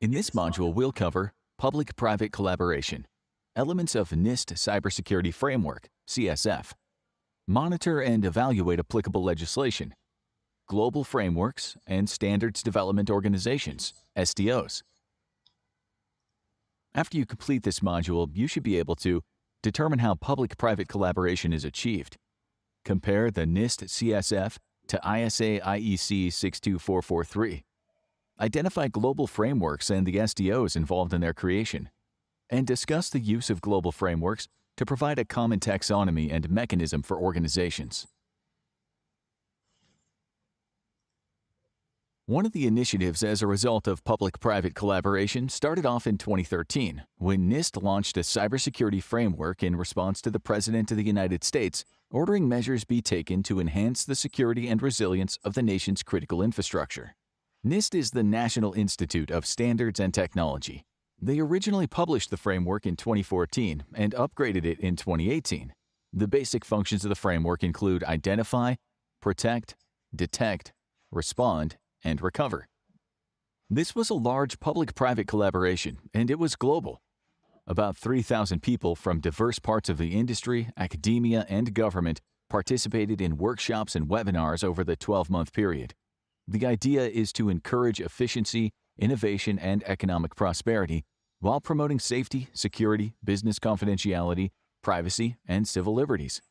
In this module, we'll cover public-private collaboration, elements of NIST Cybersecurity Framework, CSF, monitor and evaluate applicable legislation, global frameworks and standards development organizations, SDOs. After you complete this module, you should be able to determine how public-private collaboration is achieved, compare the NIST CSF to ISA IEC 62443, identify global frameworks and the SDOs involved in their creation, and discuss the use of global frameworks to provide a common taxonomy and mechanism for organizations. One of the initiatives as a result of public-private collaboration started off in 2013 when NIST launched a cybersecurity framework in response to the President of the United States ordering measures be taken to enhance the security and resilience of the nation's critical infrastructure. NIST is the National Institute of Standards and Technology. They originally published the framework in 2014 and upgraded it in 2018. The basic functions of the framework include identify, protect, detect, respond, and recover. This was a large public-private collaboration, and it was global. About 3,000 people from diverse parts of the industry, academia, and government participated in workshops and webinars over the 12-month period. The idea is to encourage efficiency, innovation, and economic prosperity while promoting safety, security, business confidentiality, privacy, and civil liberties.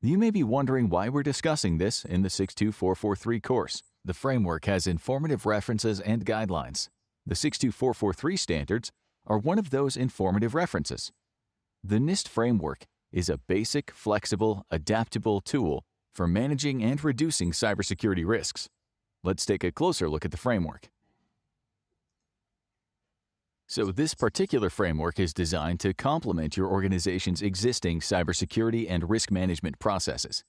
You may be wondering why we're discussing this in the 62443 course. The framework has informative references and guidelines. The 62443 standards are one of those informative references. The NIST framework is a basic, flexible, adaptable tool for managing and reducing cybersecurity risks. Let's take a closer look at the framework. So this particular framework is designed to complement your organization's existing cybersecurity and risk management processes.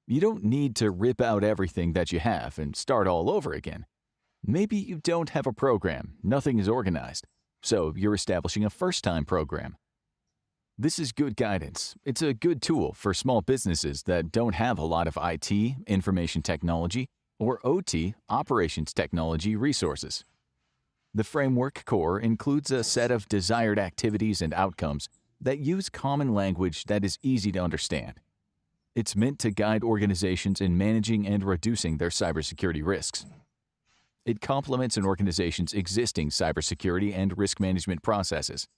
You don't need to rip out everything that you have and start all over again. Maybe you don't have a program, nothing is organized, so you're establishing a first-time program. This is good guidance. It's a good tool for small businesses that don't have a lot of IT, information technology, or OT, operations technology resources. The framework core includes a set of desired activities and outcomes that use common language that is easy to understand. It's meant to guide organizations in managing and reducing their cybersecurity risks. It complements an organization's existing cybersecurity and risk management processes.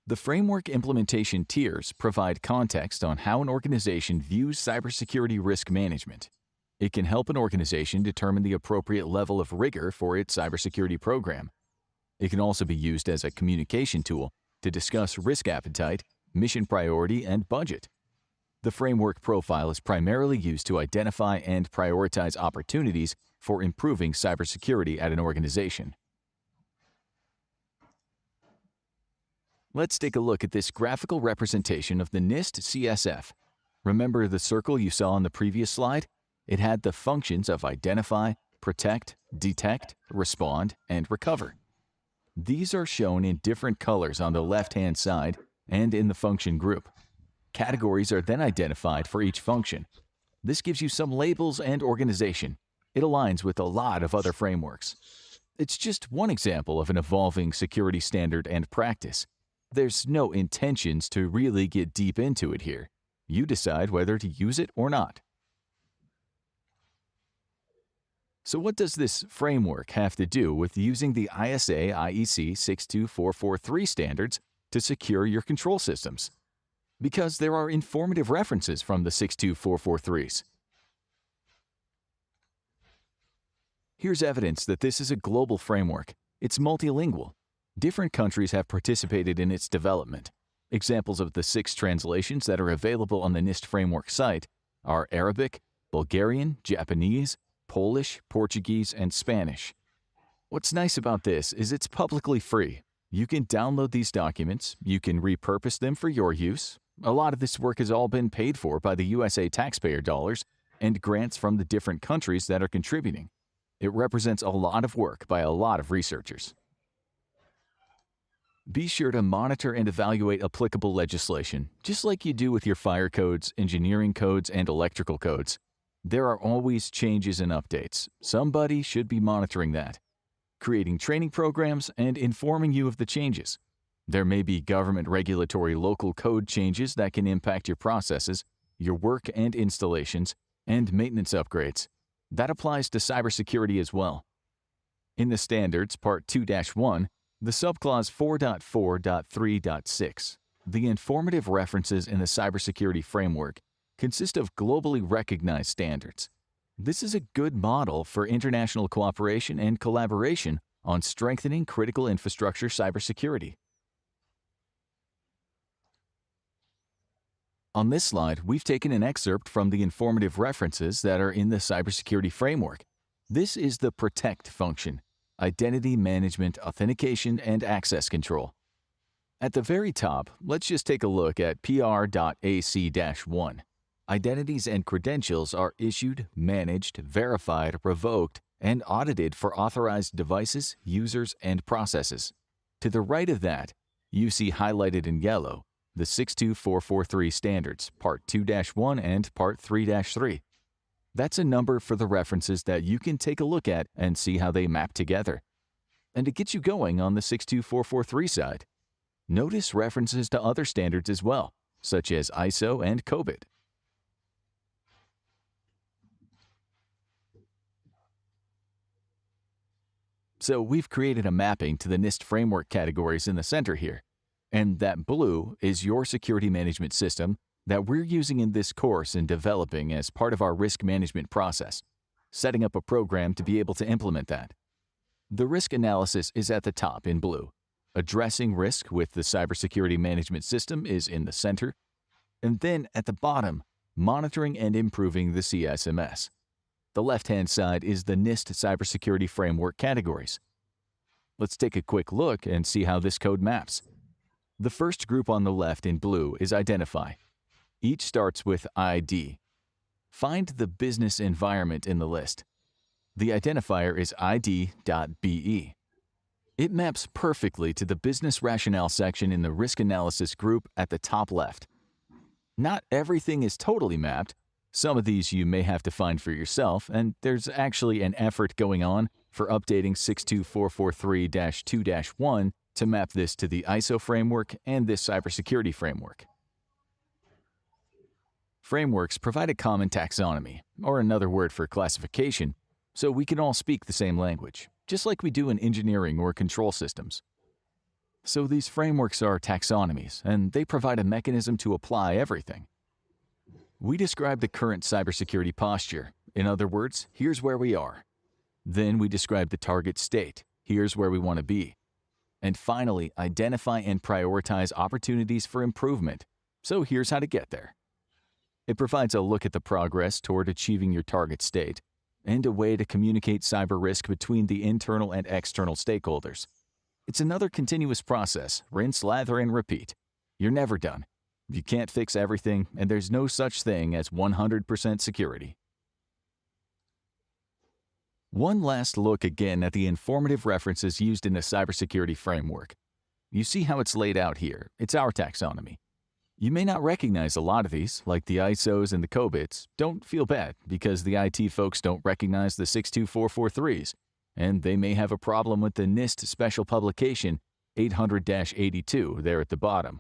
The framework implementation tiers provide context on how an organization views cybersecurity risk management. It can help an organization determine the appropriate level of rigor for its cybersecurity program. It can also be used as a communication tool to discuss risk appetite, mission priority, and budget. The framework profile is primarily used to identify and prioritize opportunities for improving cybersecurity at an organization. Let's take a look at this graphical representation of the NIST CSF. Remember the circle you saw on the previous slide? It had the functions of identify, protect, detect, respond, and recover. These are shown in different colors on the left-hand side and in the function group. Categories are then identified for each function. This gives you some labels and organization. It aligns with a lot of other frameworks. It's just one example of an evolving security standard and practice. There's no intentions to really get deep into it here. You decide whether to use it or not. So what does this framework have to do with using the ISA IEC 62443 standards to secure your control systems? Because there are informative references from the 62443s. Here's evidence that this is a global framework. It's multilingual. Different countries have participated in its development. Examples of the 6 translations that are available on the NIST framework site are Arabic, Bulgarian, Japanese, Polish, Portuguese, and Spanish. What's nice about this is it's publicly free. You can download these documents, you can repurpose them for your use. A lot of this work has all been paid for by the USA taxpayer dollars and grants from the different countries that are contributing. It represents a lot of work by a lot of researchers. Be sure to monitor and evaluate applicable legislation, just like you do with your fire codes, engineering codes, and electrical codes. There are always changes and updates. Somebody should be monitoring that. creating training programs, and informing you of the changes. There may be government regulatory local code changes that can impact your processes, your work and installations, and maintenance upgrades. That applies to cybersecurity as well. In the Standards, Part 2-1, the subclause 4.4.3.6, the informative references in the cybersecurity framework consist of globally recognized standards. This is a good model for international cooperation and collaboration on strengthening critical infrastructure cybersecurity. On this slide, we've taken an excerpt from the informative references that are in the cybersecurity framework. This is the PROTECT function, Identity Management, Authentication, and Access Control. At the very top, let's just take a look at PR.AC-1. Identities and credentials are issued, managed, verified, revoked, and audited for authorized devices, users, and processes. To the right of that, you see highlighted in yellow the 62443 standards, Part 2-1 and Part 3-3. That's a number for the references that you can take a look at and see how they map together. And to get you going on the 62443 side, notice references to other standards as well, such as ISO and COBIT. So we've created a mapping to the NIST framework categories in the center here. And that blue is your security management system that we're using in this course and developing as part of our risk management process, setting up a program to be able to implement that. The risk analysis is at the top in blue. Addressing risk with the cybersecurity management system is in the center. And then at the bottom, monitoring and improving the CSMS. The left-hand side is the NIST cybersecurity framework categories. Let's take a quick look and see how this code maps. The first group on the left in blue is Identify. Each starts with ID. Find the business environment in the list. The identifier is ID.BE. It maps perfectly to the business rationale section in the risk analysis group at the top left. Not everything is totally mapped. Some of these you may have to find for yourself, and there's actually an effort going on for updating 62443-2-1 to map this to the ISO framework and this cybersecurity framework. Frameworks provide a common taxonomy, or another word for classification, so we can all speak the same language, just like we do in engineering or control systems. So these frameworks are taxonomies, and they provide a mechanism to apply everything. We describe the current cybersecurity posture. In other words, here's where we are. Then we describe the target state. Here's where we want to be. And finally, identify and prioritize opportunities for improvement. So here's how to get there. It provides a look at the progress toward achieving your target state and a way to communicate cyber risk between the internal and external stakeholders. It's another continuous process, rinse, lather, and repeat. You're never done. You can't fix everything, and there's no such thing as 100% security. One last look again at the informative references used in the cybersecurity framework. You see how it's laid out here. It's our taxonomy. You may not recognize a lot of these, like the ISOs and the COBITs. Don't feel bad, because the IT folks don't recognize the 62443s, and they may have a problem with the NIST Special Publication 800-82 there at the bottom.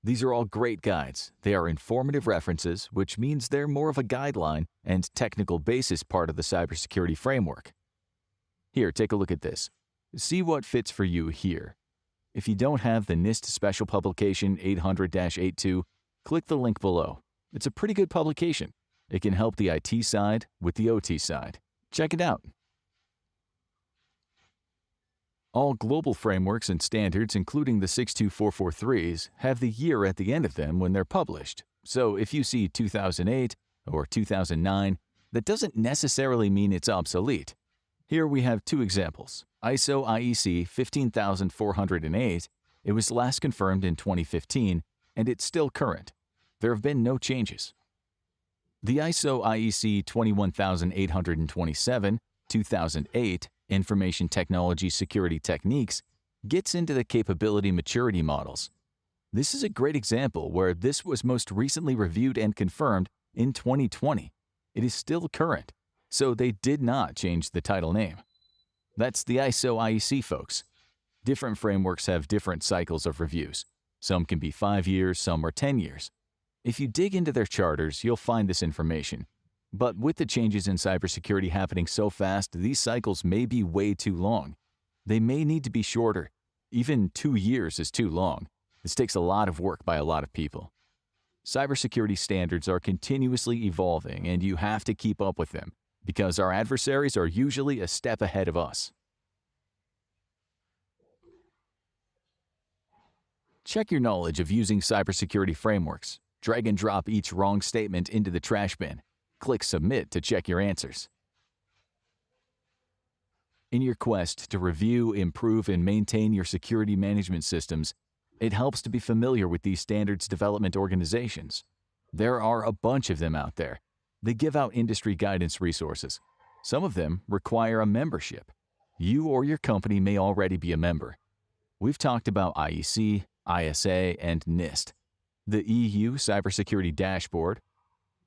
These are all great guides. They are informative references, which means they're more of a guideline and technical basis part of the cybersecurity framework. Here, take a look at this. See what fits for you here. If you don't have the NIST Special Publication 800-82, click the link below. It's a pretty good publication. It can help the IT side with the OT side. Check it out. All global frameworks and standards, including the 62443s, have the year at the end of them when they're published. So if you see 2008 or 2009, that doesn't necessarily mean it's obsolete. Here we have two examples. ISO IEC 15408, it was last confirmed in 2015, and it's still current. There have been no changes. The ISO IEC 21827, 2008, Information Technology Security Techniques, gets into the capability maturity models. This is a great example where this was most recently reviewed and confirmed in 2020. It is still current, so they did not change the title name. That's the ISO IEC folks. Different frameworks have different cycles of reviews. Some can be 5 years, some are 10 years. If you dig into their charters, you'll find this information. But with the changes in cybersecurity happening so fast, these cycles may be way too long. They may need to be shorter. Even 2 years is too long. This takes a lot of work by a lot of people. Cybersecurity standards are continuously evolving, and you have to keep up with them because our adversaries are usually a step ahead of us. Check your knowledge of using cybersecurity frameworks. Drag and drop each wrong statement into the trash bin. Click Submit to check your answers. In your quest to review, improve, and maintain your security management systems, it helps to be familiar with these standards development organizations. There are a bunch of them out there. They give out industry guidance resources. Some of them require a membership. You or your company may already be a member. We've talked about IEC, ISA, and NIST, the EU Cybersecurity Dashboard,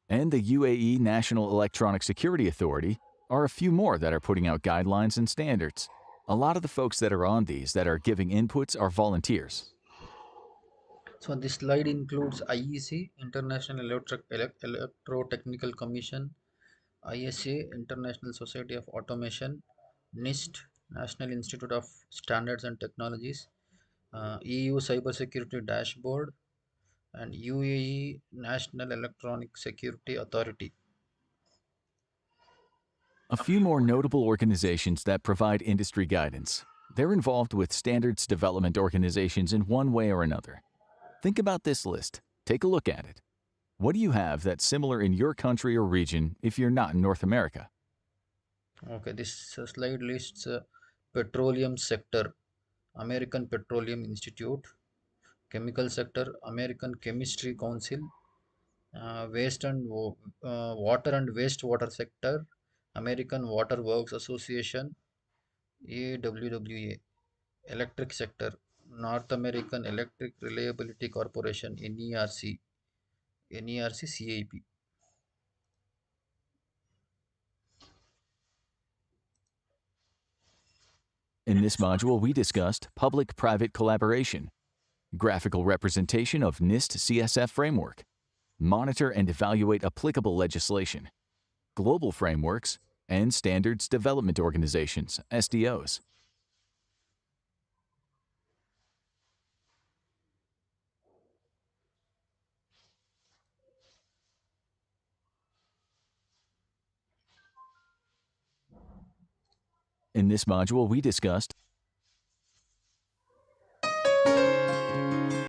and the UAE National Electronic Security Authority are a few more that are putting out guidelines and standards. A lot of the folks that are on these that are giving inputs are volunteers. So this slide includes IEC, International Electrotechnical Commission, ISA, International Society of Automation, NIST, National Institute of Standards and Technologies, EU Cybersecurity Dashboard, and UAE National Electronic Security Authority. A few more notable organizations that provide industry guidance. They're involved with standards development organizations in one way or another. Think about this list. Take a look at it. What do you have that's similar in your country or region if you're not in North America? Okay, this slide lists petroleum sector, American Petroleum Institute, chemical sector, American Chemistry Council, water and wastewater sector, American Water Works Association, AWWA, electric sector, North American Electric Reliability Corporation, NERC, NERC CAP. In this module, we discussed public-private collaboration, graphical representation of NIST CSF framework, monitor and evaluate applicable legislation, global frameworks, and standards development organizations, SDOs. In this module, we discussed